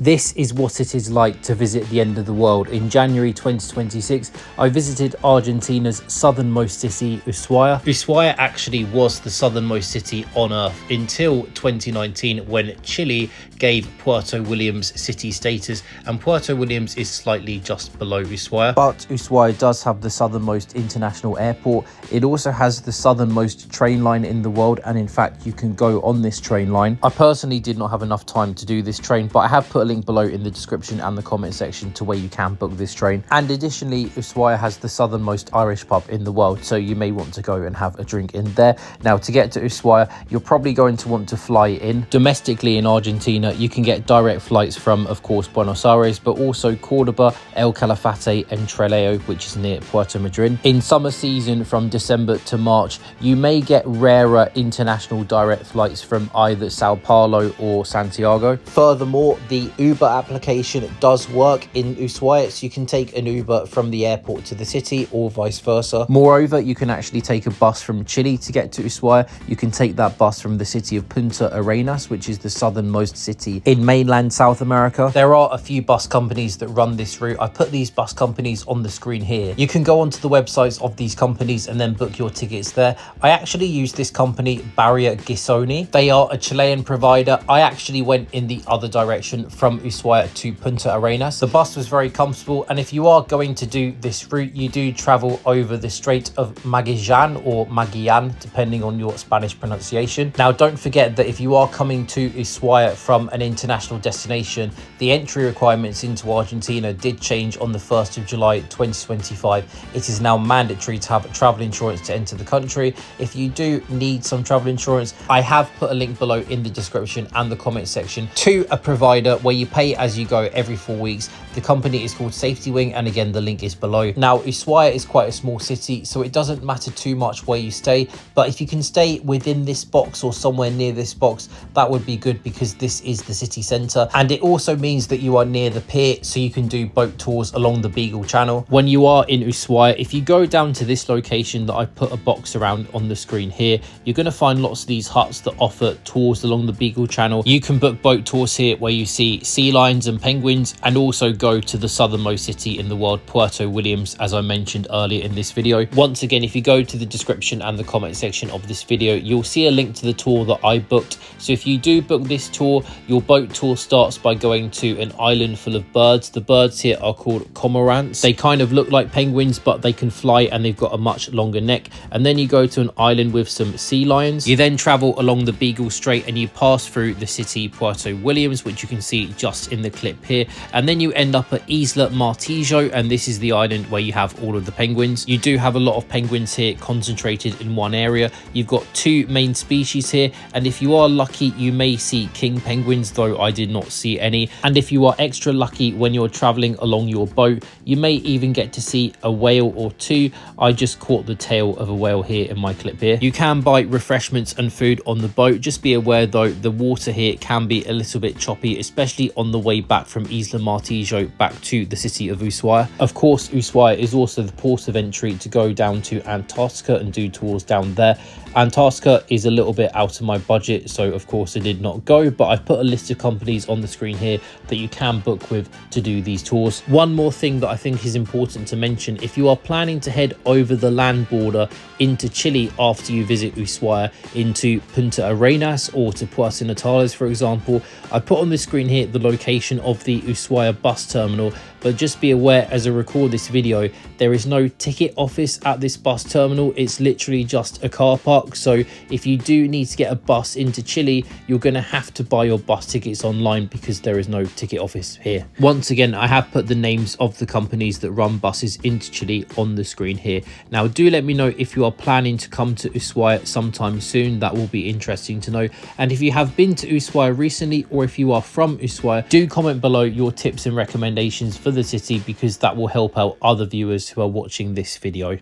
This is what it is like to visit the end of the world. In January 2026, I visited Argentina's southernmost city, Ushuaia. Ushuaia actually was the southernmost city on Earth until 2019, when Chile gave Puerto Williams city status, and Puerto Williams is slightly just below Ushuaia. But Ushuaia does have the southernmost international airport. It also has the southernmost train line in the world, and in fact you can go on this train line. I personally did not have enough time to do this train, but I have put a link below in the description and the comment section to where you can book this train. And additionally, Ushuaia has the southernmost Irish pub in the world, so you may want to go and have a drink in there. Now, to get to Ushuaia, you're probably going to want to fly in. Domestically in Argentina, you can get direct flights from, of course, Buenos Aires, but also Cordoba, El Calafate and Trelew, which is near Puerto Madryn. In summer season, from December to March, you may get rarer international direct flights from either Sao Paulo or Santiago. Furthermore, the Uber application does work in Ushuaia, so you can take an Uber from the airport to the city or vice versa. Moreover, you can actually take a bus from Chile to get to Ushuaia. You can take that bus from the city of Punta Arenas, which is the southernmost city in mainland South America. There are a few bus companies that run this route. I put these bus companies on the screen here. You can go onto the websites of these companies and then book your tickets there. I actually use this company, Barrier Gisoni. They are a Chilean provider. I actually went in the other direction from Ushuaia to Punta Arenas. The bus was very comfortable, and if you are going to do this route, you do travel over the Strait of Magallanes or Magallanes, depending on your Spanish pronunciation. Now, don't forget that if you are coming to Ushuaia from an international destination, the entry requirements into Argentina did change on the 1st of July 2025. It is now mandatory to have travel insurance to enter the country. If you do need some travel insurance, I have put a link below in the description and the comment section to a provider where you pay as you go every 4 weeks. The company is called Safety Wing, and again, the link is below. Now, Ushuaia is quite a small city, so it doesn't matter too much where you stay, but if you can stay within this box or somewhere near this box, that would be good, because this is the city centre, and it also means that you are near the pier, so you can do boat tours along the Beagle Channel. When you are in Ushuaia, if you go down to this location that I put a box around on the screen here, you're going to find lots of these huts that offer tours along the Beagle Channel. You can book boat tours here where you see sea lions and penguins, and also go to the southernmost city in the world, Puerto Williams, as I mentioned earlier in this video. Once again, if you go to the description and the comment section of this video, you'll see a link to the tour that I booked. So if you do book this tour, your boat tour starts by going to an island full of birds. The birds here are called cormorants. They kind of look like penguins, but they can fly and they've got a much longer neck. And then you go to an island with some sea lions. You then travel along the Beagle Strait and you pass through the city Puerto Williams, which you can see just in the clip here. And then you end up at Isla Martillo, and this is the island where you have all of the penguins. You do have a lot of penguins here concentrated in one area. You've got two main species here, and if you are lucky, you may see king penguins, though I did not see any. And if you are extra lucky when you're traveling along your boat, you may even get to see a whale or two. I just caught the tail of a whale here in my clip here. You can buy refreshments and food on the boat. Just be aware though, the water here can be a little bit choppy, especially on the way back from Isla Martillo back to the city of Ushuaia. Of course, Ushuaia is also the port of entry to go down to Antarctica and do tours down there. Antarctica is a little bit out of my budget, so of course I did not go, but I've put a list of companies on the screen here that you can book with to do these tours. One more thing that I think is important to mention: if you are planning to head over the land border into Chile after you visit Ushuaia into Punta Arenas or to Puerto Natales, for example, I put on the screen here the location of the Ushuaia bus terminal. But just be aware, as I record this video, there is no ticket office at this bus terminal. It's literally just a car park. So if you do need to get a bus into Chile, you're going to have to buy your bus tickets online, because there is no ticket office here. Once again, I have put the names of the companies that run buses into Chile on the screen here. Now, do let me know if you are planning to come to Ushuaia sometime soon. That will be interesting to know. And if you have been to Ushuaia recently, or if you are from Ushuaia, do comment below your tips and recommendations for the city, because that will help out other viewers who are watching this video.